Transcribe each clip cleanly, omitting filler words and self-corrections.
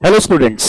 Hello students,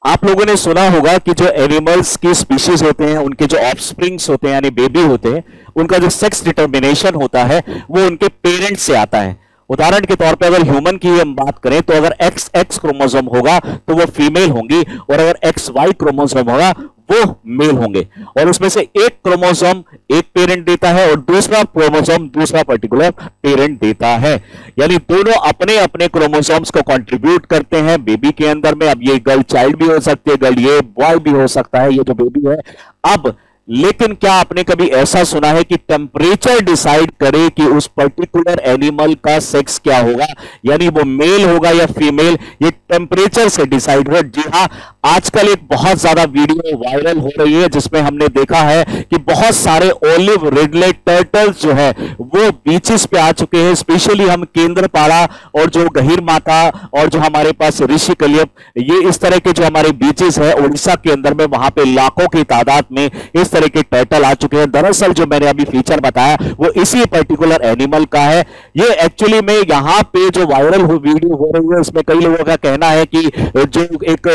आप लोगों ने सुना होगा कि जो एनिमल्स की स्पीशीज होते हैं, उनके जो ऑफस्प्रिंग्स होते हैं यानी बेबी होते हैं, उनका जो सेक्स डिटर्मिनेशन होता है वो उनके पेरेंट्स से आता है। उदाहरण के तौर पे अगर ह्यूमन की हम बात करें तो अगर एक्स एक्स क्रोमोसोम होगा तो वो फीमेल होंगी, और अगर एक्स वाई क्रोमोसोम होगा वो मेल होंगे। और उसमें से एक क्रोमोसोम एक पेरेंट देता है और दूसरा क्रोमोसोम दूसरा पर्टिकुलर पेरेंट देता है। यानी दोनों अपने अपने क्रोमोसोम्स को कंट्रीब्यूट करते हैं बेबी के अंदर में। अब ये गर्ल चाइल्ड भी हो सकती है, गर्ल ये बॉय भी हो सकता है, ये जो बेबी है। अब लेकिन क्या आपने कभी ऐसा सुना है कि टेम्परेचर डिसाइड करे कि उस पर्टिकुलर एनिमल का सेक्स क्या होगा, यानी वो मेल होगा या फीमेल, ये टेम्परेचर से डिसाइड हो? जी हाँ, आजकल एक बहुत ज्यादा वीडियो वायरल हो रही है जिसमें हमने देखा है कि बहुत सारे ओलिव रिडलेट टर्टल्स जो है वो बीचेस पे आ चुके हैं। स्पेशली हम केंद्रपाड़ा और जो गहीर माता और जो हमारे पास ऋषिकल्यप, ये इस तरह के जो हमारे बीचेस है उड़ीसा के अंदर में, वहां पे लाखों की तादाद में इस तरह के टर्टल आ चुके हैं। दरअसल जो मैंने अभी फीचर बताया वो इसी पर्टिकुलर एनिमल का है। ये एक्चुअली में यहाँ पे जो वायरल वीडियो हो रही है उसमें कई लोगों का कहना है कि जो एक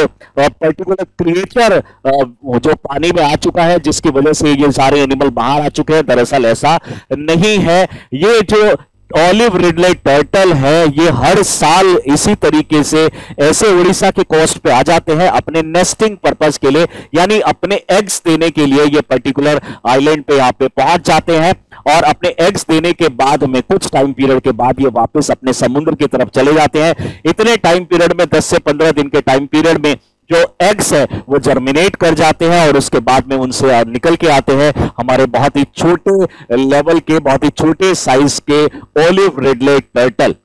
पर्टिकुलर क्रिएचर जो पानी में आ चुका है जिसकी वजह से ये सारे एनिमल बाहर आ चुके हैं। दरअसल ऐसा नहीं है। ये जो ऑलिव रिडलेट टर्टल है ये हर साल इसी तरीके से ऐसे उड़ीसा के कोस्ट पे आ जाते हैं अपने नेस्टिंग पर्पस के लिए, यानी अपने एग्स देने के लिए ये पर्टिकुलर आइलैंड पे यहाँ पे पहुंच जाते हैं। और अपने एग्स देने के बाद में कुछ टाइम पीरियड के बाद ये वापस अपने समुद्र की तरफ चले जाते हैं। इतने टाइम पीरियड में 10 से 15 दिन के टाइम पीरियड में जो एग्स है वो जर्मिनेट कर जाते हैं और उसके बाद में उनसे निकल के आते हैं हमारे बहुत ही छोटे लेवल के, बहुत ही छोटे साइज के ओलिव रिडलेट टर्टल।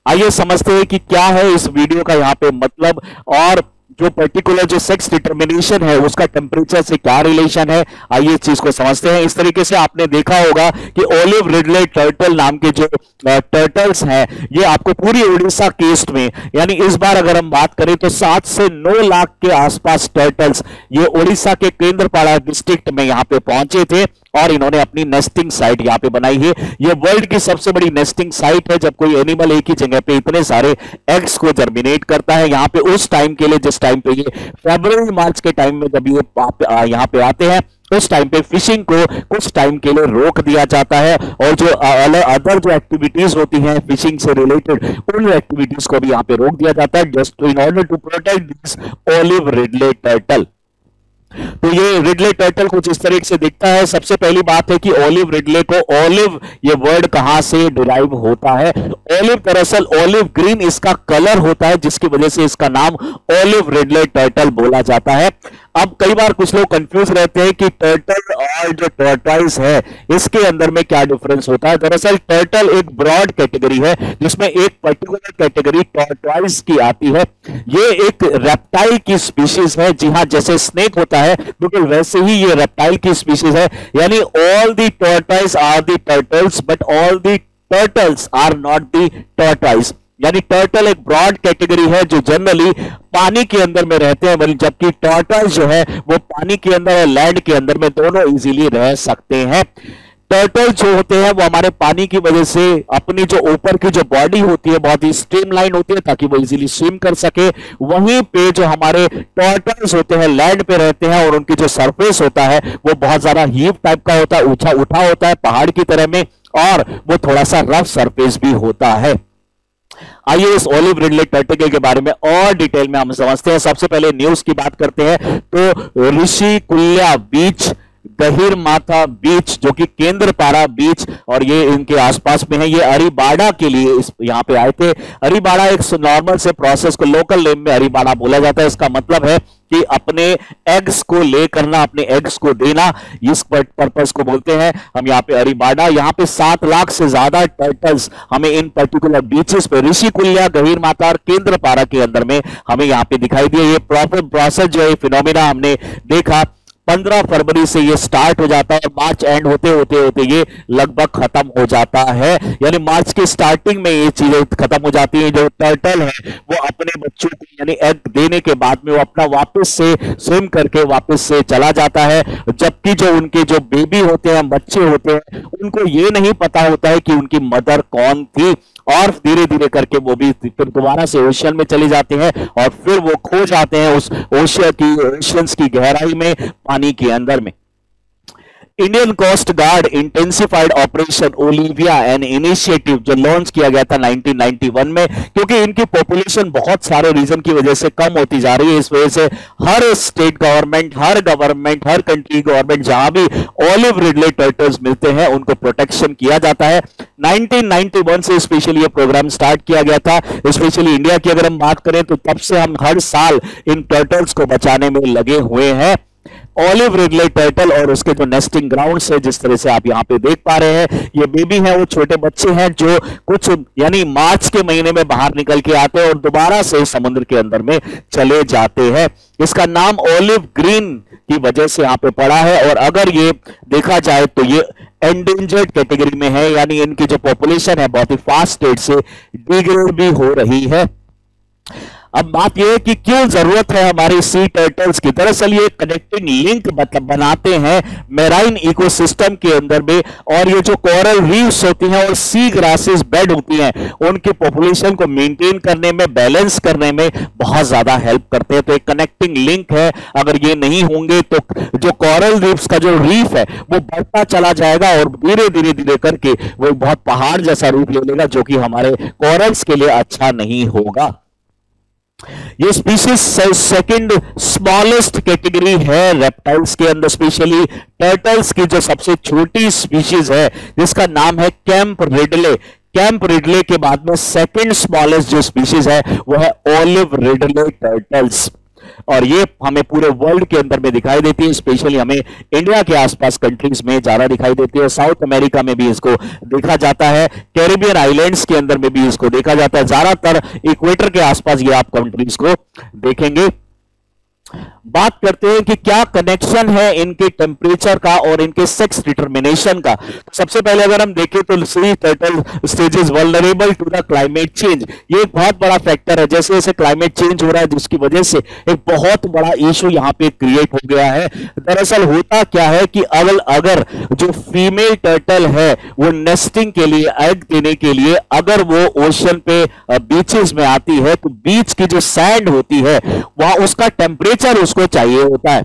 आइए समझते हैं कि क्या है इस वीडियो का यहाँ पे मतलब, और जो पर्टिकुलर जो सेक्स डिटर्मिनेशन है उसका टेम्परेचर से क्या रिलेशन है। आइए इस चीज को समझते हैं। इस तरीके से आपने देखा होगा कि ओलिव रिडलेट टर्टल नाम के जो टर्टल्स हैं ये आपको पूरी उड़ीसा कोस्ट में, यानी इस बार अगर हम बात करें तो 7 से 9 लाख के आसपास टर्टल्स ये उड़ीसा के केंद्रपाड़ा डिस्ट्रिक्ट में यहाँ पे पहुंचे थे और इन्होंने अपनी नेस्टिंग साइट यहाँ पे बनाई है। ये वर्ल्ड की सबसे बड़ी नेस्टिंग साइट है जब कोई एनिमल एक ही जगह पे इतने सारे एग्स को जर्मिनेट करता है। यहाँ पे उस टाइम के लिए, जिस टाइम पे ये फरवरी मार्च के टाइम में जब ये यहाँ पे आते हैं उस टाइम पे फिशिंग को कुछ टाइम के लिए रोक दिया जाता है और जो अदर जो एक्टिविटीज होती हैं फिशिंग से रिलेटेड उन एक्टिविटीज को भी यहाँ पे रोक दिया जाता है just in order to protect this olive ridley turtle. तो ये रिडलेट टर्टल कुछ इस तरीके से दिखता है। सबसे पहली बात है कि ओलिव रिडले को, ओलिव ये वर्ड कहां से डिराइव होता है? ओलिव दरअसल ओलिव ग्रीन इसका कलर होता है जिसकी वजह से इसका नाम ओलिव रिडलेट टर्टल बोला जाता है। अब कई बार कुछ लोग कंफ्यूज रहते हैं कि टर्टल और जो टॉर्टॉइस है इसके अंदर में क्या डिफरेंस होता है। दरअसल टर्टल एक ब्रॉड कैटेगरी है जिसमें एक पर्टिकुलर कैटेगरी टॉर्टॉइस की आती है। ये एक रेप्टाइल की स्पीशीज है। जी हाँ, जैसे स्नेक होता है बिल्कुल वैसे ही ये रेप्टाइल की स्पीशीज है। यानी all the tortoise are the turtles but all the turtles are not the tortoise. यानी टर्टल एक ब्रॉड कैटेगरी है जो जनरली पानी के अंदर में रहते हैं, जबकि टर्टल्स जो है वो पानी के अंदर और लैंड के अंदर में दोनों इजीली रह सकते हैं। टर्टल जो होते हैं वो हमारे पानी की वजह से अपनी जो ऊपर की जो बॉडी होती है बहुत ही स्ट्रीमलाइन होती है ताकि वो इजीली स्विम कर सके। वहीं पे जो हमारे टर्टल्स होते हैं लैंड पे रहते हैं और उनकी जो सरफेस होता है वो बहुत ज्यादा हीव टाइप का होता है, ऊंचा उठा होता है पहाड़ की तरह में, और वो थोड़ा सा रफ सरफेस भी होता है। आइए इस ओलिव रिडलेट टर्टल के बारे में और डिटेल में हम समझते हैं। सबसे पहले न्यूज की बात करते हैं तो ऋषिकुल्या बीच, गहीर माथा बीच जो कि केंद्रपाड़ा बीच और ये इनके आसपास में है, ये अरीबाड़ा के लिए यहाँ पे आए थे। अरीबाड़ा एक नॉर्मल से प्रोसेस को लोकल नेम में अरीबाड़ा बोला जाता है। इसका मतलब है कि अपने एग्स को ले करना, अपने एग्स को देना, इस पर्पस को बोलते हैं हम यहाँ पे अरीबाड़ा। यहाँ पे 7 लाख से ज्यादा टर्टल्स हमें इन पर्टिकुलर बीचेस पे ऋषिकुल्या, गहीर माता और केंद्रपाड़ा के अंदर में हमें यहाँ पे दिखाई दिए। ये प्रॉपर प्रोसेस जो है फिनोमिना हमने देखा 15 फरवरी से ये स्टार्ट हो जाता है और मार्च एंड होते होते होते ये लगभग खत्म हो जाता है। यानी मार्च की स्टार्टिंग में ये चीजें खत्म हो जाती हैं। जो टर्टल है वो अपने बच्चों को यानी एग देने के बाद में वो अपना वापस से स्विम करके वापस से चला जाता है, जबकि जो उनके जो बेबी होते हैं, बच्चे होते हैं, उनको ये नहीं पता होता है कि उनकी मदर कौन थी और धीरे धीरे करके वो भी फिर दोबारा से ओशियन में चले जाते हैं और फिर वो खो जाते हैं उस ओशियंस की गहराई में, पानी के अंदर में। Indian coast guard intensified operation Olivia an initiative जो लॉन्च किया गया था 1991 में, क्योंकि इनकी पॉपुलेशन बहुत सारे रीजन की वजह से कम होती जा रही है, इस वजह से हर स्टेट गवर्नमेंट, हर कंट्री गवर्नमेंट जहां भी ऑलिव रिडले टर्टल्स मिलते हैं उनको प्रोटेक्शन किया जाता है। 1991 से स्पेशली ये प्रोग्राम स्टार्ट किया गया था। स्पेशली इंडिया की अगर हम बात करें तो तब से हम हर साल इन टर्टल्स को बचाने में लगे हुए हैं। ऑलिव रिडले टर्टल और उसके जो नेस्टिंग ग्राउंड्स है, जिस तरह से आप यहां पे देख पा रहे हैं, ये बेबी है, वो छोटे बच्चे हैं जो कुछ यानी मार्च के महीने में बाहर निकल के आते हैं और दोबारा से समुद्र के अंदर में चले जाते हैं। इसका नाम ऑलिव ग्रीन की वजह से यहां पे पड़ा है और अगर ये देखा जाए तो ये एंडेंजर्ड कैटेगरी में है, यानी इनकी जो पॉपुलेशन है बहुत ही फास्ट रेट से डिग्रेड भी हो रही है। अब बात यह है कि क्यों जरूरत है हमारी सी टर्टल्स की। दरअसल ये कनेक्टिंग लिंक मतलब बनाते हैं मेराइन इकोसिस्टम के अंदर में, और ये जो कोरल रीफ्स होती हैं और सी ग्रासेस बेड होती हैं उनकी पॉपुलेशन को मेंटेन करने में, बैलेंस करने में बहुत ज्यादा हेल्प करते हैं। तो एक कनेक्टिंग लिंक है, अगर ये नहीं होंगे तो जो कोरल रीफ्स का जो रीफ है वो बढ़ता चला जाएगा और धीरे धीरे धीरे करके वो बहुत पहाड़ जैसा रूप ले लेगा, जो कि हमारे कोरल्स के लिए अच्छा नहीं होगा। ये स्पीशीज सेकंड स्मॉलेस्ट कैटेगरी है रेप्टाइल्स के अंदर, स्पेशली टर्टल्स की जो सबसे छोटी स्पीशीज है जिसका नाम है कैंप रिडले। कैंप रिडले के बाद में सेकंड स्मॉलेस्ट जो स्पीशीज है वो है ऑलिव रिडले टर्टल्स, और ये हमें पूरे वर्ल्ड के अंदर में दिखाई देती है। स्पेशली हमें इंडिया के आसपास कंट्रीज में ज्यादा दिखाई देती है, साउथ अमेरिका में भी इसको देखा जाता है, कैरिबियन आइलैंड्स के अंदर में भी इसको देखा जाता है, ज्यादातर इक्वेटर के आसपास ये आप कंट्रीज को देखेंगे। बात करते हैं कि क्या कनेक्शन है इनके टेम्परेचर का और इनके सेक्स डिटर्मिनेशन का। सबसे पहले अगर हम देखें तो sea turtle stages vulnerable to the climate change, ये एक बहुत बड़ा फैक्टर है। जैसे जैसे क्लाइमेट चेंज हो रहा है जिसकी वजह से एक बहुत बड़ा इशू यहां पे क्रिएट हो गया है। दरअसल होता क्या है कि अगर जो फीमेल टर्टल है वो नेस्टिंग के लिए, एग देने के लिए अगर वो ओशन पे बीचेस में आती है तो बीच की जो सैंड होती है वहां उसका टेम्परेचर उसको चाहिए होता है,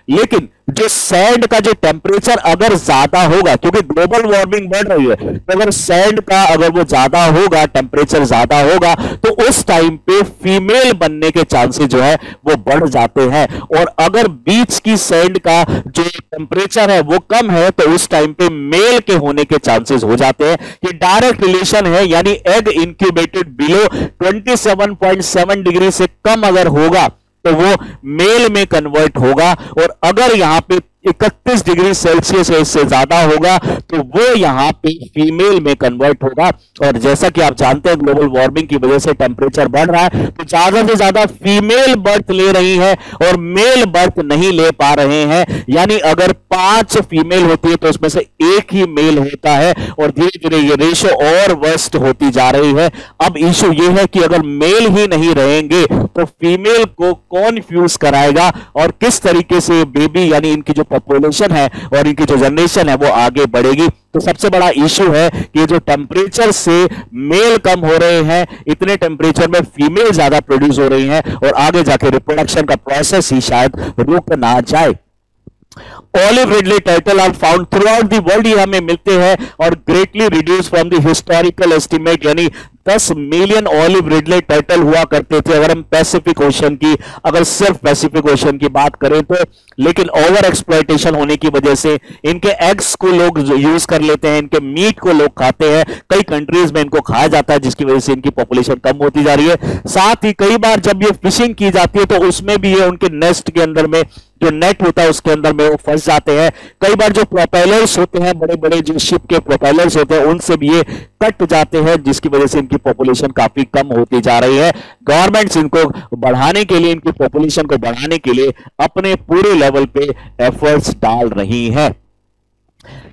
लेकिन जो सैंड का जो टेम्परेचर अगर ज्यादा होगा, क्योंकि ग्लोबल वार्मिंग बढ़ रही है, तो अगर सैंड का अगर वो ज्यादा होगा, टेम्परेचर ज्यादा होगा, तो उस टाइम पे फीमेल बनने के चांसेस जो है वो बढ़ जाते हैं। और अगर बीच की सैंड का जो टेम्परेचर है वो कम है तो उस टाइम पे मेल के होने के चांसेस हो जाते हैं। ये डायरेक्ट रिलेशन है, यानी एग इंक्यूबेटेड बिलो 27.7 डिग्री से कम अगर होगा तो वो मेल में कन्वर्ट होगा, और अगर यहां पे 31 डिग्री सेल्सियस इससे ज्यादा होगा तो वो यहां पे फीमेल में कन्वर्ट होगा। और जैसा कि आप जानते हैं ग्लोबल वार्मिंग की वजह से टेम्परेचर बढ़ रहा है, तो ज्यादा से ज्यादा फीमेल बर्थ ले रही है और मेल बर्थ नहीं ले पा रहे हैं। यानी अगर 5 फीमेल होती है तो उसमें से एक ही मेल होता है, और धीरे धीरे ये रेशो और वर्स्ट होती जा रही है। अब इशू ये है कि अगर मेल ही नहीं रहेंगे तो फीमेल को कौन फ्यूज कराएगा और किस तरीके से बेबी यानी इनकी जो पॉपुलेशन है और इनकी जो जनरेशन है वो आगे बढ़ेगी। तो सबसे बड़ा इशू है कि जो टेम्परेचर से मेल कम हो रहे हैं, इतने टेम्परेचर में फीमेल ज्यादा प्रोड्यूस हो रही हैं और आगे जाके रिप्रोडक्शन का प्रोसेस ही शायद रुक ना जाए। Olive ridley turtle are found throughout the world, ये हमें मिलते हैं और greatly reduce from the historical estimate, यानी 10 मिलियन ऑलिव रिडले टर्टल हुआ करते थे अगर हम पैसिफिक ओशन की, अगर सिर्फ पैसिफिक ओशन की बात करें तो। लेकिन ओवर एक्सप्लॉयटेशन होने की वजह से इनके एग्स को लोग यूज कर लेते हैं, इनके मीट को लोग खाते हैं, कई कंट्रीज में इनको खाया जाता है जिसकी वजह से इनकी पॉपुलेशन कम होती जा रही है। साथ ही कई बार जब ये फिशिंग की जाती है तो उसमें भी ये उनके नेस्ट के अंदर में जो नेट होता है उसके अंदर में वो फंस जाते हैं। कई बार जो प्रोपेलर्स होते हैं, बड़े बड़े जो शिप के प्रोपेलर्स होते हैं, उनसे भी ये कट जाते हैं जिसकी वजह से इनकी पॉपुलेशन काफी कम होती जा रही है। गवर्नमेंट्स इनको बढ़ाने के लिए, इनकी पॉपुलेशन को बढ़ाने के लिए अपने पूरे लेवल पे एफर्ट्स डाल रही है।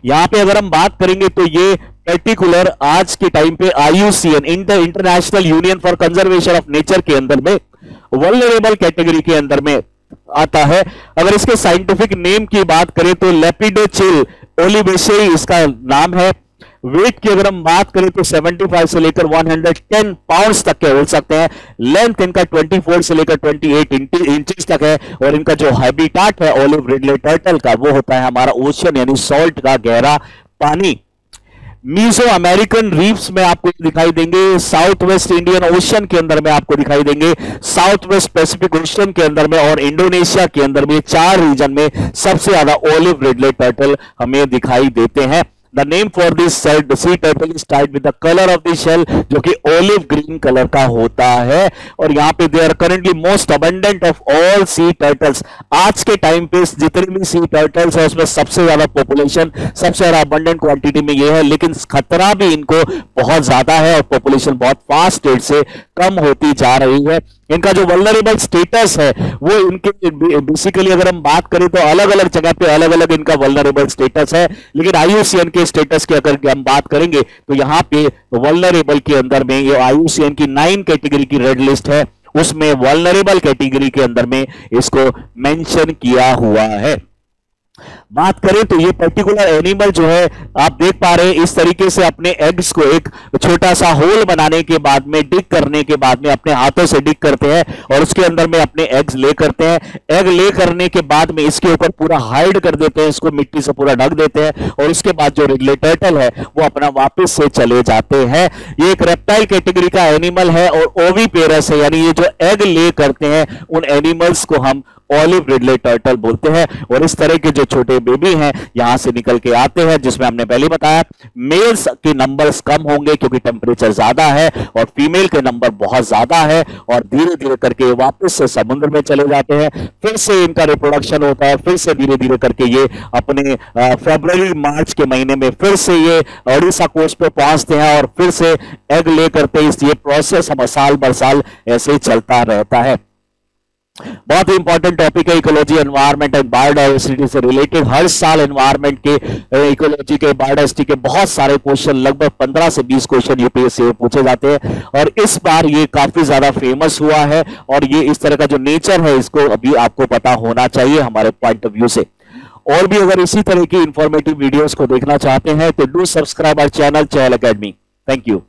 यहां पे अगर हम बात करेंगे तो ये पर्टिकुलर आज के टाइम पे IUCN international union for conservation of nature के अंदर में वल्नरेबल कैटेगरी के अंदर में आता है। अगर इसके साइंटिफिक नेम की बात करें तो लेपिडोचिल ओलिवेशियाई इसका नाम है। वेट की अगर हम बात करें तो 75 से लेकर 110 पाउंड्स तक के हो सकते हैं। लेंथ इनका 24 से लेकर 28 इंचेस तक है। और इनका जो हैबिटाट है ऑलिव रिडले टर्टल का वो होता है हमारा ओशन यानी सॉल्ट का गहरा पानी। मीजो अमेरिकन रीफ्स में आपको दिखाई देंगे, साउथ वेस्ट इंडियन ओशन के अंदर में आपको दिखाई देंगे, साउथ वेस्ट पैसिफिक ओशन के अंदर में और इंडोनेशिया के अंदर में, 4 रीजन में सबसे ज्यादा ऑलिव रिडले टर्टल हमें दिखाई देते हैं। The name for this sea turtle is tied with the color of the shell, जो कि olive green कलर का होता है। और यहाँ पे they are currently most abundant of all sea turtles। आज के टाइम पे जितने भी sea turtles है उसमें सबसे ज्यादा पॉपुलेशन, सबसे ज्यादा abundant क्वांटिटी में ये है, लेकिन खतरा भी इनको बहुत ज्यादा है और पॉपुलेशन बहुत फास्ट रेट से कम होती जा रही है। इनका जो वल्नरेबल स्टेटस है वो इनके बेसिकली अगर हम बात करें तो अलग अलग जगह पे अलग अलग इनका वल्नरेबल स्टेटस है, लेकिन IUCN के स्टेटस की अगर हम बात करेंगे तो यहाँ पे वल्नरेबल के अंदर में ये IUCN की 9 कैटेगरी की रेड लिस्ट है, उसमें वल्नरेबल कैटेगरी के अंदर में इसको मेंशन किया हुआ है। बात करें तो ये पर्टिकुलर एनिमल जो है आप देख पा रहे हैं इस तरीके से अपने एग्स को एक छोटा सा होल बनाने के बाद में डिग करने के बाद में अपने हाथों से डिग करते हैं और उसके अंदर में अपने एग्स ले करते हैं। एग ले करने के बाद में इसके ऊपर पूरा हाइड कर देते हैं, इसको मिट्टी से पूरा ढक देते हैं और उसके बाद जो रिडले टर्टल है वो अपना वापस से चले जाते हैं। ये एक रेप्टाइल कैटेगरी का एनिमल है और ओविपेरस है, यानी ये जो एग ले करते हैं उन एनिमल्स को हम ऑलिव रिडले टर्टल बोलते हैं। और इस तरह के जो छोटे बेबी हैं यहां से निकल के आते हैं, जिसमें हमने पहले बताया मेल्स के नंबर्स कम होंगे क्योंकि टेम्परेचर ज्यादा है और फीमेल के नंबर बहुत ज्यादा है और धीरे धीरे करके वापस से समुद्र में चले जाते हैं, फिर से इनका रिप्रोडक्शन होता है, फिर से धीरे धीरे करके ये अपने फरवरी मार्च के महीने में फिर से ये ओडिशा कोस्ट पे पहुंचते हैं और फिर से एग ले करते हैं। ये प्रोसेस हम साल बर साल ऐसे चलता रहता है। बहुत ही इंपॉर्टेंट टॉपिक है इकोलॉजी, एनवायरनमेंट एंड बायोडाइवर्सिटी से रिलेटेड। हर साल एनवायरनमेंट के, इकोलॉजी के, बायोडाइवर्सिटी के बहुत सारे क्वेश्चन, लगभग 15 से 20 क्वेश्चन यूपीएससी में पूछे जाते हैं और इस बार ये काफी ज्यादा फेमस हुआ है और ये इस तरह का जो नेचर है इसको अभी आपको पता होना चाहिए हमारे पॉइंट ऑफ व्यू से। और भी अगर इसी तरह की इंफॉर्मेटिव वीडियोस को देखना चाहते हैं तो do subscribe our channel Chahal academy. Thank you.